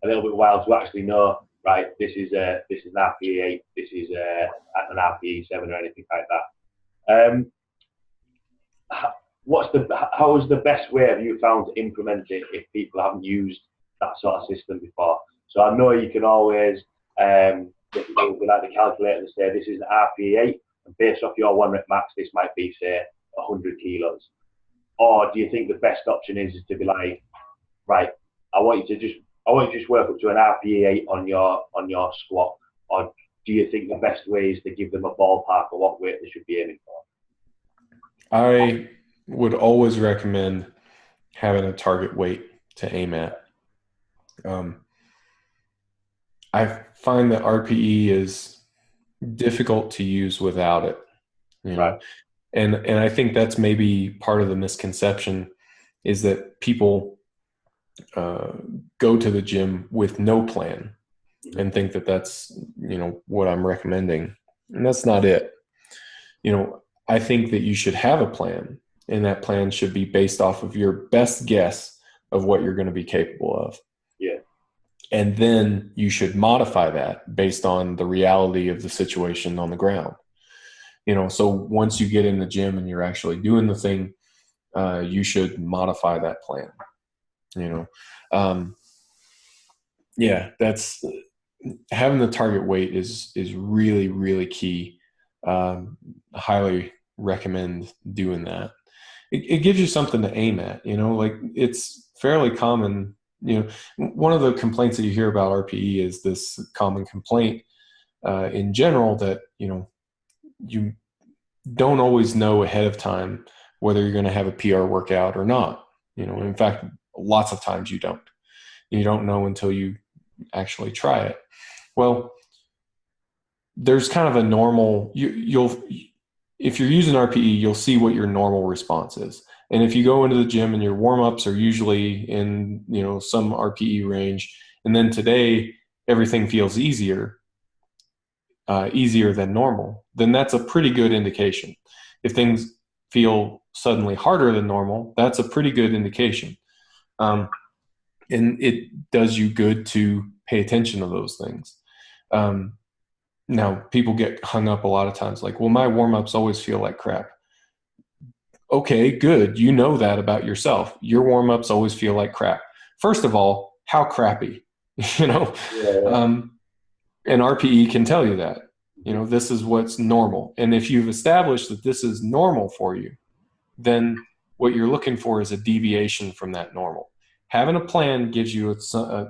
little bit while to actually know, right, this is an RPE 8, this is an RPE 7 or anything like that. How is the best way have you found to implement it if people haven't used that sort of system before? So I know you can always we like the calculator to say this is an RPE 8, and based off your 1 rep max, this might be say 100 kilos. Or do you think the best option is to be like, right, I want you to just work up to an RPE 8 on your squat, or do you think the best way is to give them a ballpark of what weight they should be aiming for? I would always recommend having a target weight to aim at. I find that RPE is difficult to use without it, Right. And I think that's maybe part of the misconception is that people go to the gym with no plan and think that that's, what I'm recommending. And that's not it. I think that you should have a plan, and that plan should be based off of your best guess of what you're going to be capable of. Yeah. And then you should modify that based on the reality of the situation on the ground. So once you get in the gym and you're actually doing the thing, you should modify that plan. That's having the target weight is really, really key. Highly recommend doing that. It gives you something to aim at, like it's fairly common. One of the complaints that you hear about RPE is this common complaint in general that, you don't always know ahead of time whether you're going to have a PR workout or not. In fact, lots of times you don't. You don't know until you actually try it. Well, there's kind of a normal, if you're using RPE, you'll see what your normal response is. And if you go into the gym and your warm-ups are usually in, some RPE range, and then today everything feels easier than normal, then that's a pretty good indication. If things feel suddenly harder than normal, that's a pretty good indication. And it does you good to pay attention to those things. Now, people get hung up a lot of times like, well, my warm-ups always feel like crap. Okay, good. You know that about yourself. Your warm-ups always feel like crap. First of all, how crappy, Yeah. And RPE can tell you that, this is what's normal. And if you've established that this is normal for you, then what you're looking for is a deviation from that normal. Having a plan gives you a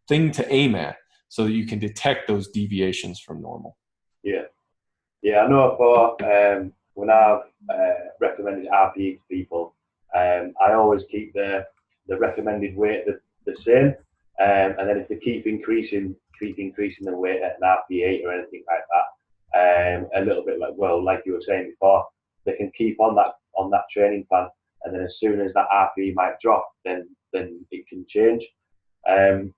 thing to aim at so that you can detect those deviations from normal. Yeah. Yeah, I know for when I've recommended RPE to people, I always keep the recommended weight the same. And then if they keep increasing the weight at an RPE 8 or anything like that, a little bit like you were saying before, they can keep on that training plan. And then as soon as that RPE might drop, then it can change. Do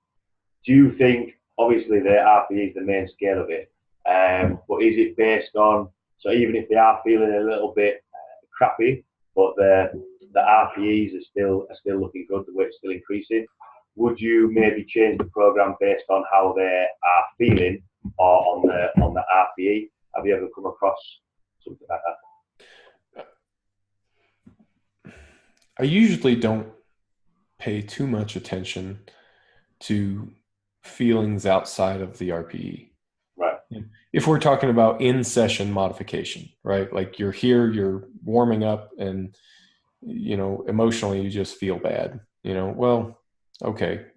you think, obviously the RPE is the main scale of it, but is it based on, so even if they are feeling a little bit crappy, but the RPEs are still looking good, the weight's still increasing, would you maybe change the program based on how they are feeling or on the RPE? Have you ever come across something like that? I usually don't pay too much attention to feelings outside of the RPE. Right. If we're talking about in-session modification, right? Like you're here, you're warming up, and emotionally you just feel bad. Well, okay.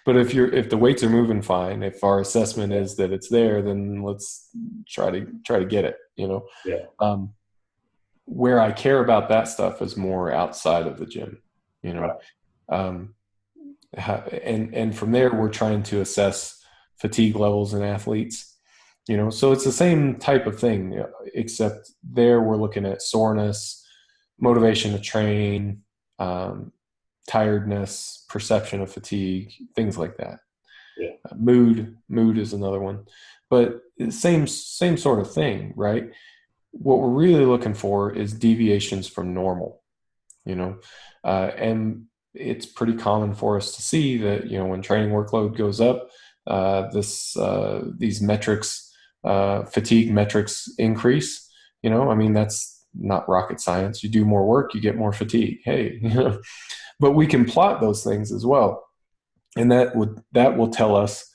But if the weights are moving fine, if our assessment is that it's there, then let's try to get it. Yeah. Where I care about that stuff is more outside of the gym. Right. And from there we're trying to assess fatigue levels in athletes, so it's the same type of thing, except there we're looking at soreness, motivation to train, tiredness, perception of fatigue, things like that. Yeah. Mood is another one, but same sort of thing, right? What we're really looking for is deviations from normal, and it's pretty common for us to see that, when training workload goes up, these metrics, fatigue metrics increase. I mean, that's not rocket science. You do more work, you get more fatigue. Hey, but we can plot those things as well. And that will tell us,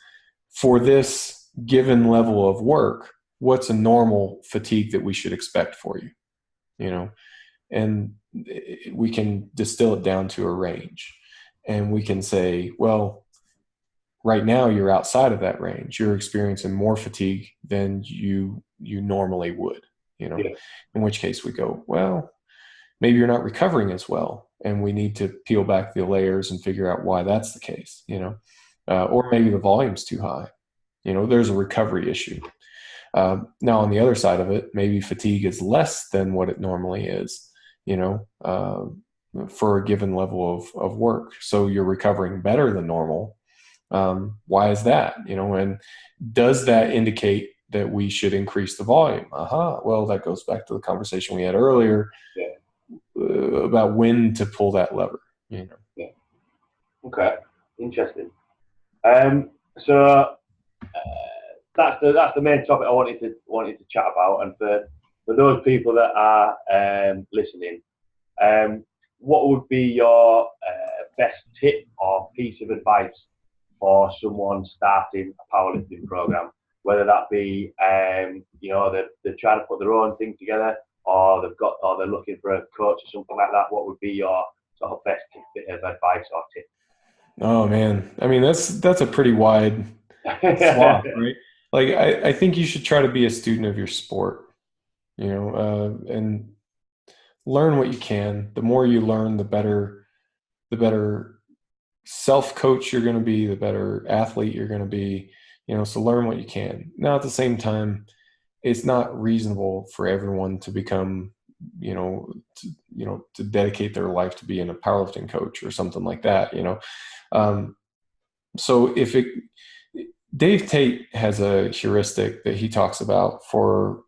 for this given level of work, what's a normal fatigue that we should expect for you, and we can distill it down to a range. And we can say, well, right now you're outside of that range. You're experiencing more fatigue than you normally would, Yeah. In which case we go, well, maybe you're not recovering as well, and we need to peel back the layers and figure out why that's the case, or maybe the volume's too high. There's a recovery issue. Now, on the other side of it, maybe fatigue is less than what it normally is, for a given level of work. So you're recovering better than normal. Why is that? And does that indicate that we should increase the volume? Well, that goes back to the conversation we had earlier. Yeah. About when to pull that lever. Yeah. Okay. Interesting. So that's the main topic I wanted to chat about. And for those people that are listening, what would be your best tip or piece of advice for someone starting a powerlifting program? Whether that be they're trying to put their own thing together, or they're looking for a coach or something like that. What would be your sort of best bit of advice or tip? Oh man, I mean that's a pretty wide swath, right? Like I think you should try to be a student of your sport, and learn what you can. The more you learn, the better self-coach you're going to be, the better athlete you're going to be. So learn what you can. Now, at the same time, it's not reasonable for everyone to become, to dedicate their life to being a powerlifting coach or something like that, So Dave Tate has a heuristic that he talks about for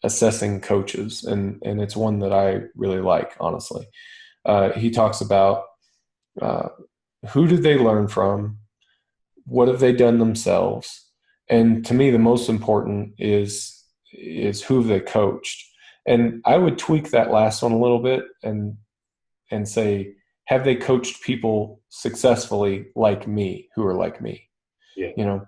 assessing coaches, and it's one that I really like, honestly. He talks about who did they learn from, what have they done themselves, and to me the most important is who have they coached. And I would tweak that last one a little bit and say, have they coached people successfully like me, who are like me? Yeah.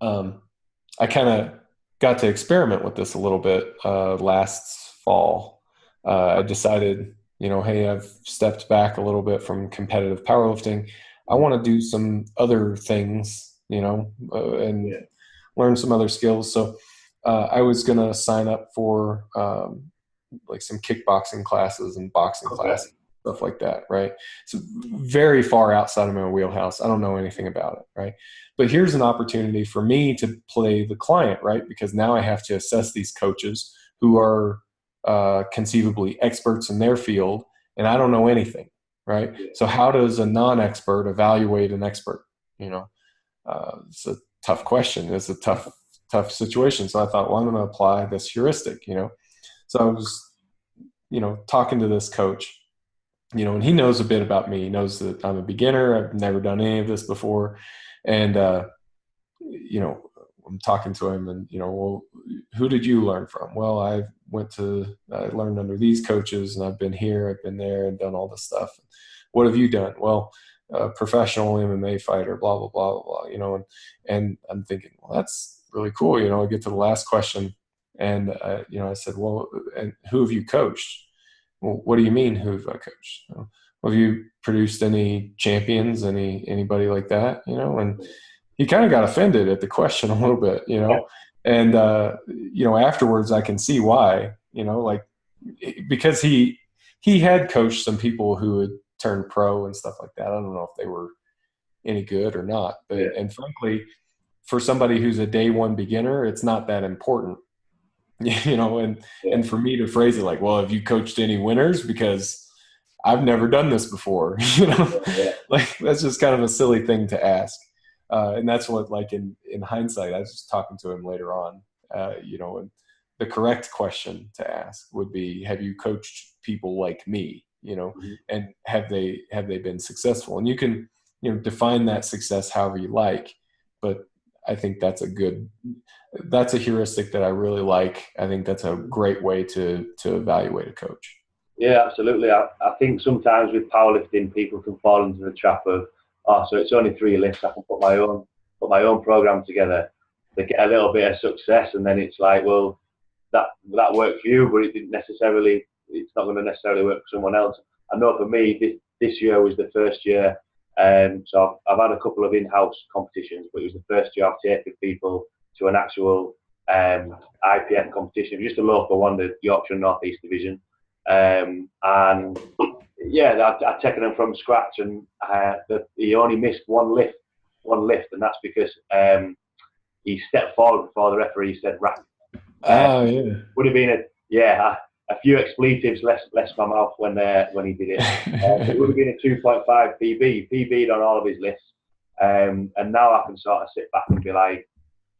I kind of got to experiment with this a little bit last fall. I decided, hey, I've stepped back a little bit from competitive powerlifting. I want to do some other things, and learn some other skills. So I was going to sign up for like some kickboxing classes and boxing classes, stuff like that, right? So very far outside of my wheelhouse. I don't know anything about it, right? But here's an opportunity for me to play the client, right? Because now I have to assess these coaches who are conceivably experts in their field, and I don't know anything, right? So how does a non-expert evaluate an expert? It's a tough question. It's a tough situation. So I thought, well, I'm going to apply this heuristic, So I was, talking to this coach, and he knows a bit about me. He knows that I'm a beginner. I've never done any of this before. And, I'm talking to him and, well, who did you learn from? Well, I learned under these coaches, and I've been here, I've been there, and done all this stuff. What have you done? Well, professional MMA fighter, blah, blah, blah, blah, and I'm thinking, well, that's really cool. I get to the last question, and, I said, well, and who have you coached? Well, what do you mean, who have I coached? Well, have you produced any champions, anybody like that? And he kind of got offended at the question a little bit, and, afterwards I can see why, because he had coached some people who had turned pro and stuff like that. I don't know if they were any good or not, but, and frankly, for somebody who's a day one beginner, it's not that important, and for me to phrase it like, well, have you coached any winners? Because I've never done this before. You know, Yeah. like that's just kind of a silly thing to ask. And that's what, like in hindsight, I was just talking to him later on, you know, and the correct question to ask would be, have you coached people like me, you know, Mm-hmm. and have they been successful? And you can, you know, define that success however you like, but I think that's a heuristic that I really like. I think that's a great way to evaluate a coach. Yeah, absolutely. I think sometimes with powerlifting, people can fall into the trap of, oh, so it's only 3 lifts. I can put my own program together. They get a little bit of success, and then it's like, well, that worked for you, but it didn't necessarily. It's not going to necessarily work for someone else. I know for me, this year was the first year. So I've had a couple of in-house competitions, but it was the first year I've taken people to an actual IPF competition, just a local one, the Yorkshire and North East Division. And yeah, I'd taken them from scratch, and he only missed one lift, and that's because he stepped forward before the referee said rack. Oh yeah, would have been a few expletives less my mouth when he did it. It would have been a 2.5 PB. PB'd on all of his lifts, and now I can sort of sit back and be like,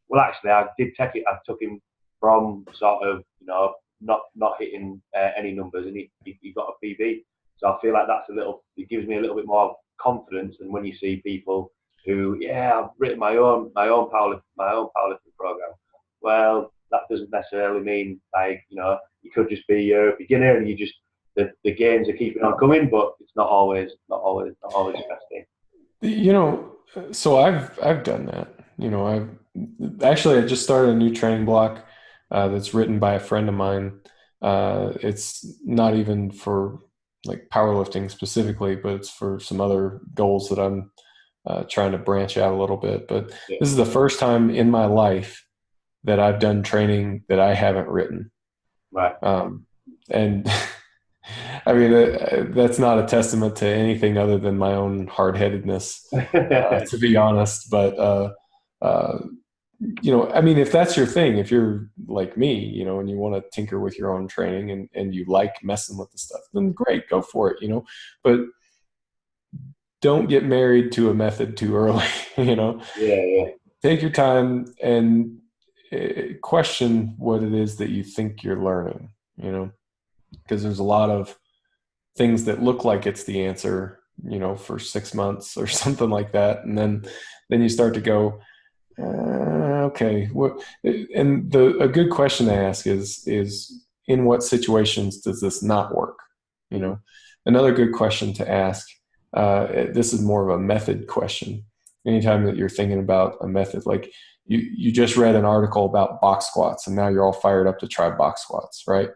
well, actually, I did take it. I took him from sort of, you know, not hitting any numbers, and he got a PB. So I feel like it gives me a little bit more confidence than when you see people who, I've written my own powerlifting program. Well, that doesn't necessarily mean, like, you know, you could just be a beginner and you just the gains are keeping on coming, but it's not always the best thing. You know, so I've done that. You know, I just started a new training block that's written by a friend of mine. It's not even for like powerlifting specifically, but it's for some other goals that I'm trying to branch out a little bit. But this is the first time in my life that I've done training that I haven't written. Right. And I mean, that's not a testament to anything other than my own hard-headedness, to be honest. But, you know, I mean, if that's your thing, if you're like me, you know, and you want to tinker with your own training and you like messing with the stuff, then great, go for it, you know. But don't get married to a method too early, you know. Yeah. Take your time and question what it is that you think you're learning, you know, because there's a lot of things that look like it's the answer, you know, for 6 months or something like that. And then you start to go, okay. And a good question to ask is in what situations does this not work? You know, another good question to ask, this is more of a method question. Anytime that you're thinking about a method, like you just read an article about box squats and now you're all fired up to try box squats, right?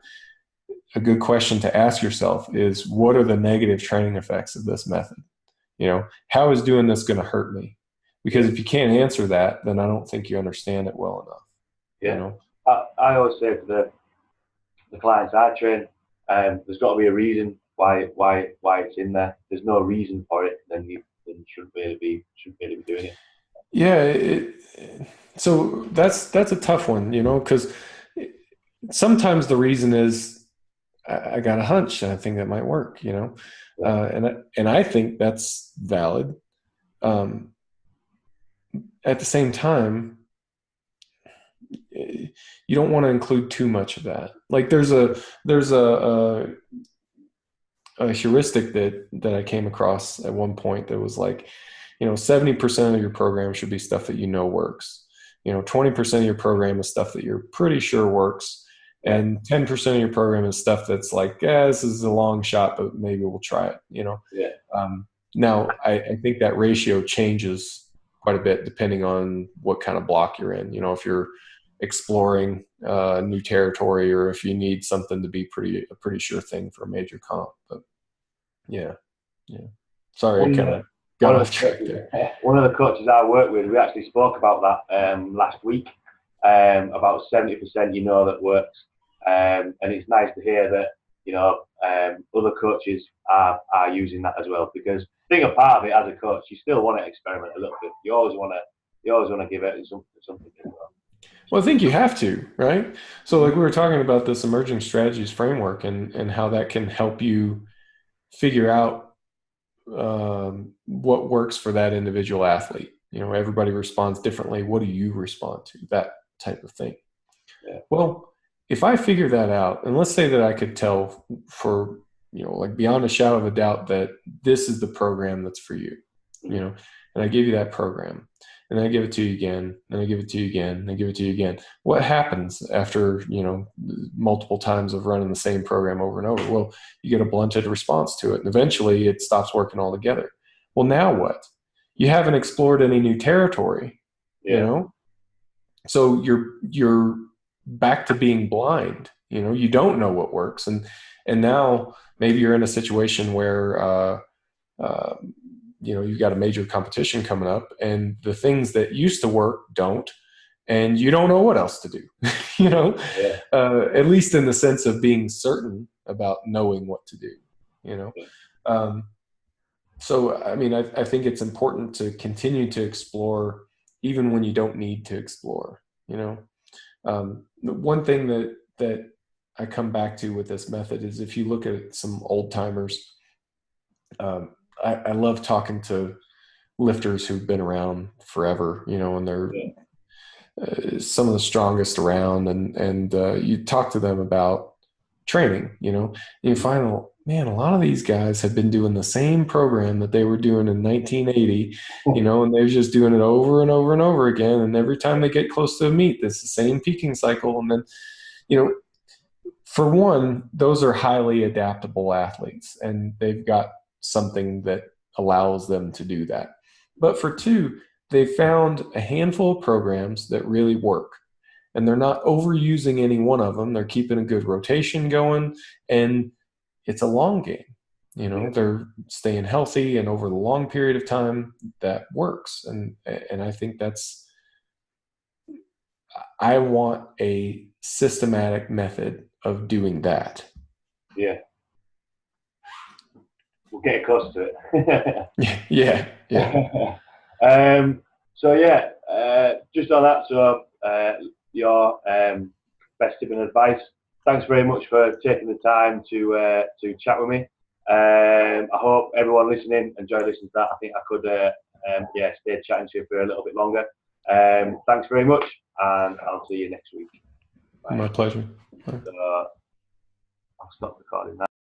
A good question to ask yourself is, what are the negative training effects of this method? You know, how is doing this going to hurt me? Because if you can't answer that, then I don't think you understand it well enough. Yeah. You know? I always say to the clients I train, there's got to be a reason why it's in there. There's no reason for it, then you shouldn't really be doing it. Yeah. So that's a tough one, you know, because sometimes the reason is I got a hunch and I think that might work, you know, and I think that's valid. At the same time, you don't want to include too much of that. Like there's a heuristic that I came across at one point that was like, you know, 70% of your program should be stuff that you know works. You know, 20% of your program is stuff that you're pretty sure works. And 10% of your program is stuff that's like, this is a long shot, but maybe we'll try it, you know? Yeah. Now, I think that ratio changes quite a bit depending on what kind of block you're in. You know, if you're exploring new territory or if you need something to be a pretty sure thing for a major comp. But yeah. Sorry, I kind of got off track there. One of the coaches I work with, we actually spoke about that last week, about 70% you know that works. And it's nice to hear that, you know, other coaches are using that as well, because being a part of it as a coach, you still want to experiment a little bit. You always want to give it something as well. Well, I think you have to, right? So like we were talking about this emerging strategies framework and how that can help you figure out what works for that individual athlete. Everybody responds differently. What do you respond to? That type of thing. Yeah. Well, if I figure that out, and let's say that I could tell for, like beyond a shadow of a doubt that this is the program that's for you, and I give you that program, and then I give it to you again, and I give it to you again, and I give it to you again. What happens after, multiple times of running the same program over and over? Well, you get a blunted response to it, and eventually it stops working altogether. Well, now what? You haven't explored any new territory, so you're back to being blind. You don't know what works, and now maybe you're in a situation where you've got a major competition coming up, and the things that used to work don't, and you don't know what else to do. At least in the sense of being certain about knowing what to do. So I mean, I think it's important to continue to explore even when you don't need to explore. One thing that I come back to with this method is, if you look at some old timers, I love talking to lifters who've been around forever, and they're some of the strongest around, and you talk to them about training, and you find, man, a lot of these guys have been doing the same program that they were doing in 1980, and they're just doing it over and over and over again. And every time they get close to a meet, it's the same peaking cycle. And then, for one, those are highly adaptable athletes, and they've got something that allows them to do that. But for two, they found a handful of programs that really work, and they're not overusing any one of them. They're keeping a good rotation going, and it's a long game. They're staying healthy, and over the long period of time that works. And I think I want a systematic method of doing that. Yeah. We'll get close to it. Yeah. So just on that, so your best tip and advice. Thanks very much for taking the time to chat with me. I hope everyone listening enjoyed listening to that. I think I could stay chatting to you for a little bit longer. Thanks very much, and I'll see you next week. Bye. My pleasure. So, I'll stop recording now.